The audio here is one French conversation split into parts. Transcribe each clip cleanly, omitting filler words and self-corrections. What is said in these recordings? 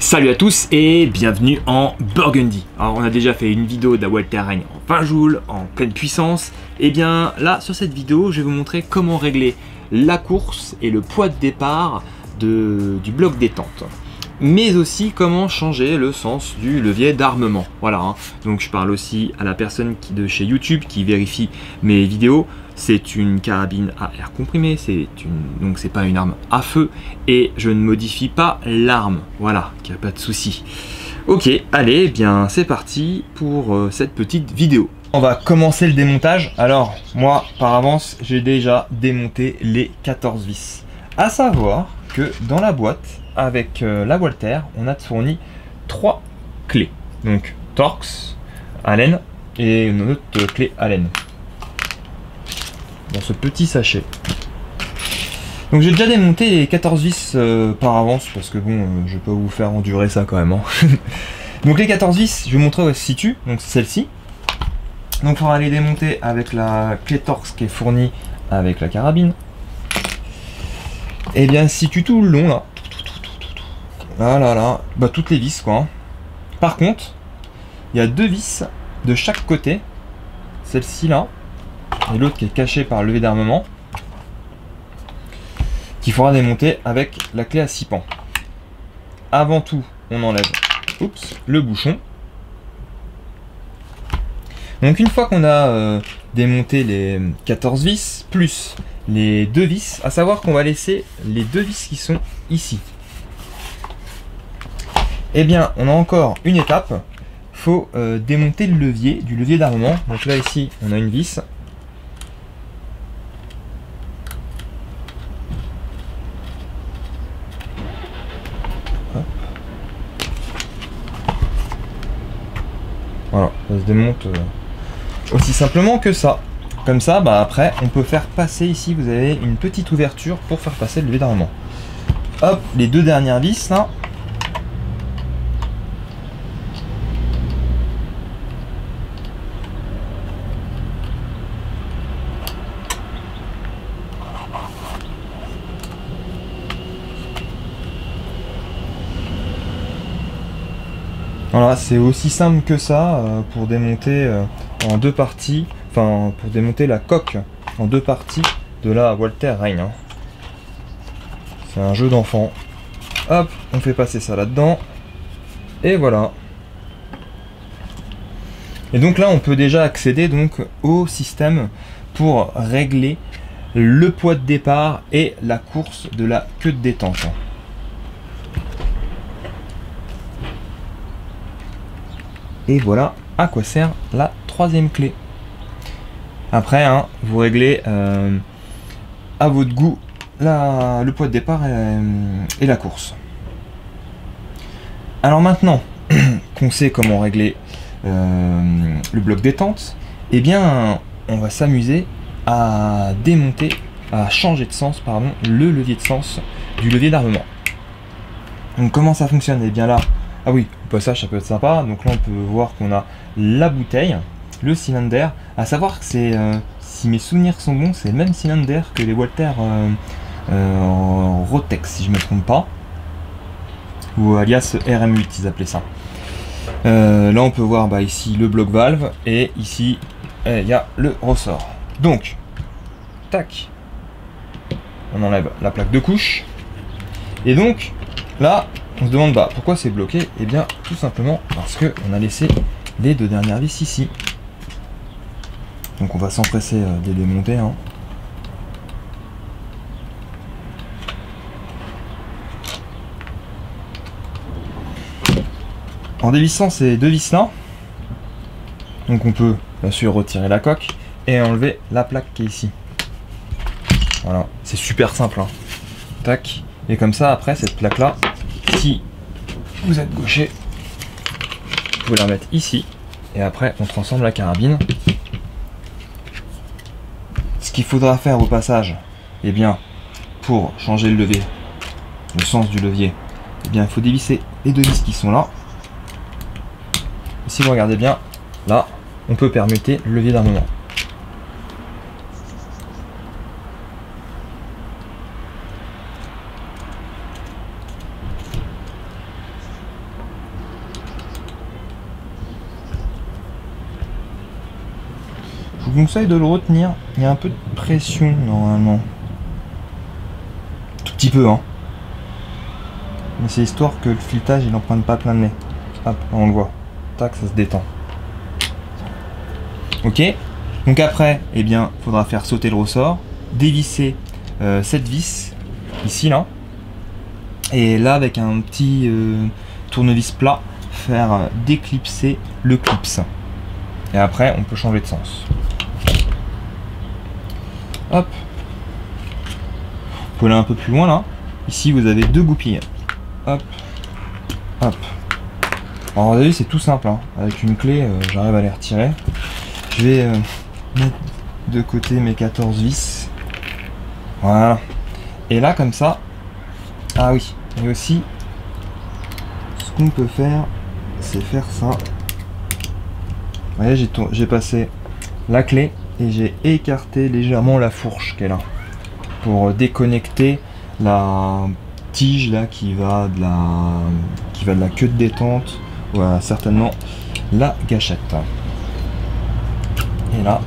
Salut à tous et bienvenue en Burgundy. Alors on a déjà fait une vidéo de la Walter Reign en 20 joules, en pleine puissance. Et bien là sur cette vidéo je vais vous montrer comment régler la course et le poids de départ du bloc détente. Mais aussi comment changer le sens du levier d'armement. Voilà, hein. Donc je parle aussi à la personne de chez YouTube qui vérifie mes vidéos. C'est une carabine à air comprimé, donc c'est pas une arme à feu et je ne modifie pas l'arme. Voilà, qu'il n'y a pas de souci. Ok, allez, bien c'est parti pour cette petite vidéo. On va commencer le démontage. Alors moi par avance j'ai déjà démonté les 14 vis. À savoir que dans la boîte avec la Walter on a fourni 3 clés. Donc Torx, Allen et une autre clé Allen. Dans ce petit sachet. Donc j'ai déjà démonté les 14 vis par avance parce que bon, je vais pas vous faire endurer ça quand même. Hein. Donc les 14 vis, je vais vous montrer où elles se situent. Donc c'est celle-ci. Donc il faudra les démonter avec la clé Torx qui est fournie avec la carabine. Et bien elle se situe tout le long là. Là, bah toutes les vis quoi. Par contre, il y a 2 vis de chaque côté. Celle-ci là. Et l'autre qui est caché par le levier d'armement qu'il faudra démonter avec la clé à 6 pans. Avant tout, on enlève le bouchon. Donc une fois qu'on a démonté les 14 vis plus les 2 vis, à savoir qu'on va laisser les 2 vis qui sont ici. Et bien, on a encore une étape. Faut démonter le levier du levier d'armement. Donc là ici, on a une vis. Voilà, ça se démonte aussi simplement que ça. Comme ça, bah après, on peut faire passer ici, vous avez une petite ouverture pour faire passer le levier d'armement. Hop, les 2 dernières vis là. Voilà, c'est aussi simple que ça pour démonter en 2 parties, enfin pour démonter la coque en 2 parties de la Walter Reign. Hein. C'est un jeu d'enfant. Hop, on fait passer ça là-dedans. Et voilà. Et donc là, on peut déjà accéder donc au système pour régler le poids de départ et la course de la queue de détente. Et voilà à quoi sert la 3e clé. Après, hein, vous réglez à votre goût le poids de départ et la course. Alors maintenant qu'on sait comment régler le bloc détente, eh bien on va s'amuser à démonter, à changer de sens, pardon, le levier de sens du levier d'armement. Donc comment ça fonctionne? Eh bien là, ah oui, au passage ça peut être sympa, donc là on peut voir qu'on a la bouteille, le cylindre, à savoir que c'est, si mes souvenirs sont bons, c'est le même cylindre que les Walter Rotex si je ne me trompe pas, ou alias RM8 ils appelaient ça. Là on peut voir bah, ici le bloc valve et ici il y a le ressort. Donc, tac, on enlève la plaque de couche et donc là on se demande bah, pourquoi c'est bloqué. Et bien tout simplement parce que on a laissé les 2 dernières vis ici. Donc on va s'empresser de les démonter. Hein. En dévissant ces 2 vis là, donc on peut bien sûr retirer la coque et enlever la plaque qui est ici. Voilà, c'est super simple. Hein. Tac, et comme ça après cette plaque là, si vous êtes gaucher, vous pouvez la mettre ici et après on transforme la carabine. Ce qu'il faudra faire au passage, eh bien pour changer le levier, le sens du levier, eh bien il faut dévisser les 2 vis qui sont là. Et si vous regardez bien, là on peut permuter le levier d'armement. vous conseille de le retenir. Il y a un peu de pression normalement. Tout petit peu, hein. Mais c'est histoire que le filetage il n'en prenne pas plein de nez. Hop, on le voit. Tac, ça se détend. Ok. Donc après, eh bien, faudra faire sauter le ressort, dévisser cette vis ici là, et là avec un petit tournevis plat, faire déclipser le clips. Et après, on peut changer de sens. Hop. On peut aller un peu plus loin là. Ici, vous avez deux goupilles. Hop, hop. Alors vous avez vu, c'est tout simple, hein. Avec une clé, j'arrive à les retirer. Je vais mettre de côté mes 14 vis. Voilà. Et là, comme ça, ah oui, et aussi, ce qu'on peut faire, c'est faire ça. Vous voyez, j'ai passé la clé et j'ai écarté légèrement la fourche qui est là pour déconnecter la tige là qui va de la queue de détente, voilà, certainement la gâchette. Et là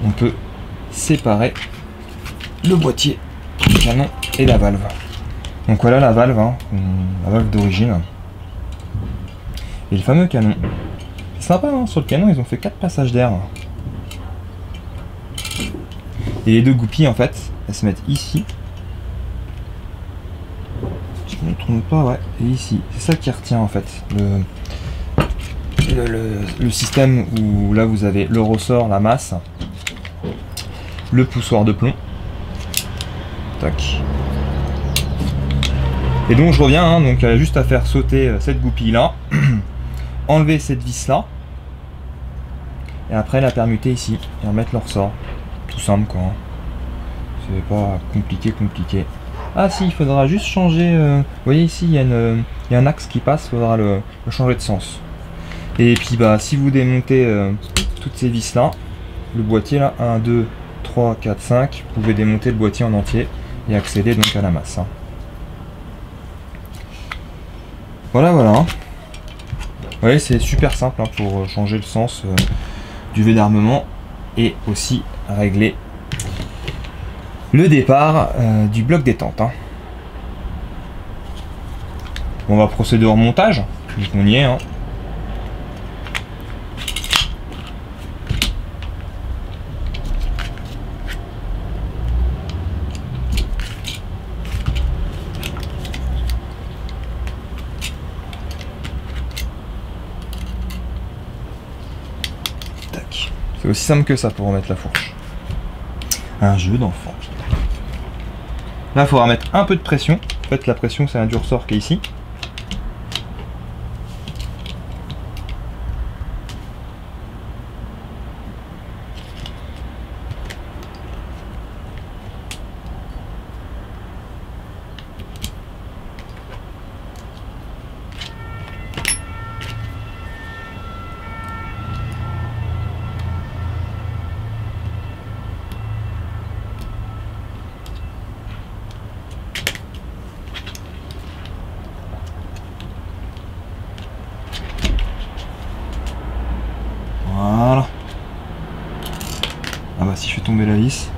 on peut séparer le boîtier, le canon et la valve. Donc voilà la valve, hein, la valve d'origine et le fameux canon. C'est sympa, hein, sur le canon ils ont fait 4 passages d'air et les deux goupilles en fait elles se mettent ici. Je ne me trompe pas, ouais, et ici, c'est ça qui retient en fait le système où là vous avez le ressort, la masse, le poussoir de plomb. Tac. Et donc je reviens, hein, donc juste à faire sauter cette goupille là, enlever cette vis là, et après la permuter ici et remettre le ressort. Tout simple quoi. C'est pas compliqué. Ah si, il faudra juste changer, vous voyez ici il y a un axe qui passe, il faudra le changer de sens. Et puis bah si vous démontez toutes ces vis là, le boîtier là, 1, 2, 3, 4, 5, vous pouvez démonter le boîtier en entier et accéder donc à la masse. Hein. Voilà. Vous voyez, c'est super simple, hein, pour changer le sens du V d'armement et aussi régler le départ du bloc détente. Hein. On va procéder au remontage, vu qu'on y est. Hein. Tac. C'est aussi simple que ça pour remettre la fourche. Un jeu d'enfant. Là, il faudra mettre un peu de pression. En fait, la pression, c'est un du ressort qui est ici. Voilà. Ah bah si je fais tomber la vis.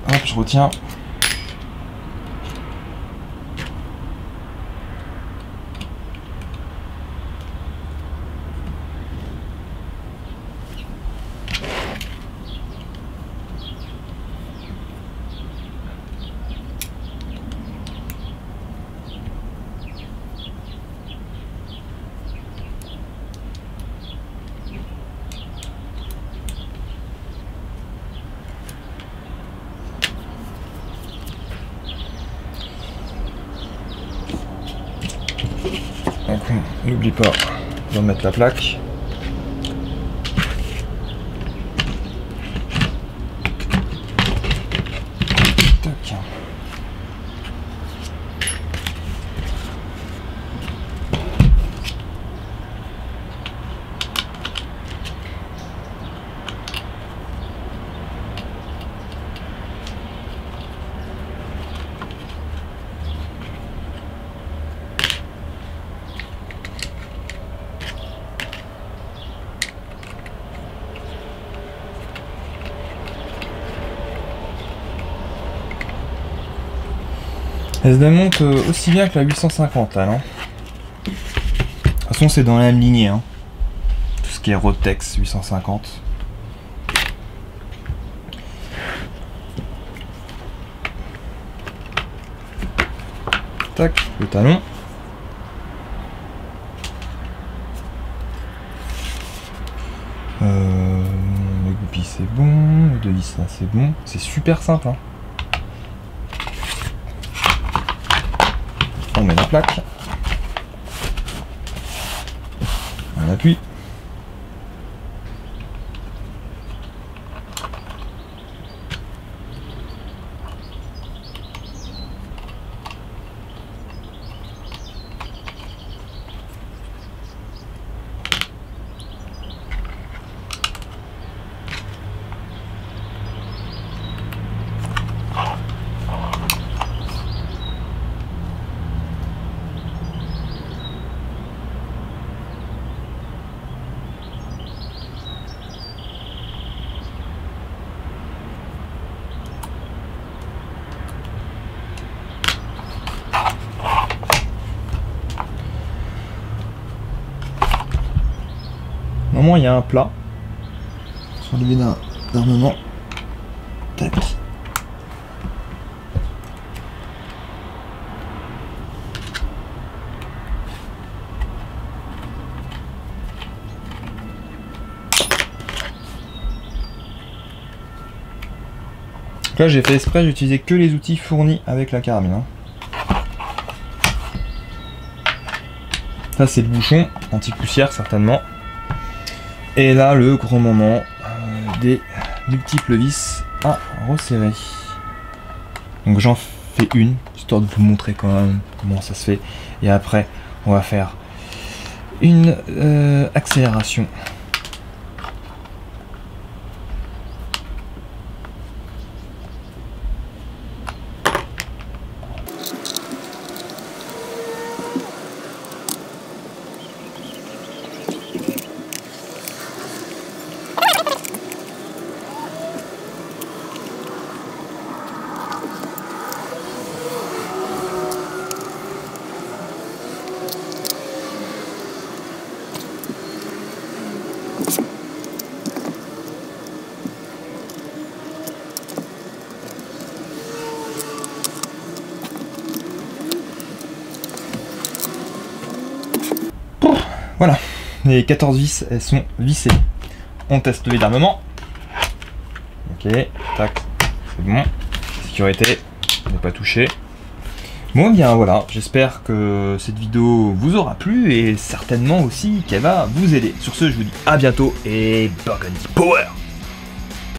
Hop, je retiens. Donc n'oublie pas de remettre la plaque. Tac. Elle se démonte aussi bien que la 850 là, non? De toute façon c'est dans la même lignée, hein. Tout ce qui est Rotex 850. Tac, le talon. Les goupilles c'est bon, le devis là c'est bon. C'est super simple, hein. On met la plaque. On appuie. Normalement il y a un plat sur le vide d'armement. Tac. Donc là j'ai fait exprès, j'utilisais que les outils fournis avec la carabine, hein. Ça c'est le bouchon, anti-poussière certainement. Et là le gros moment des multiples vis à resserrer. Donc j'en fais une, histoire de vous montrer quand même comment ça se fait. Et après on va faire une accélération. Voilà, les 14 vis, elles sont vissées. On teste le vide d'armement. Ok, tac, c'est bon. Sécurité, on n'est pas touché. Bon, bien voilà, j'espère que cette vidéo vous aura plu et certainement aussi qu'elle va vous aider. Sur ce, je vous dis à bientôt et Burgundy Power!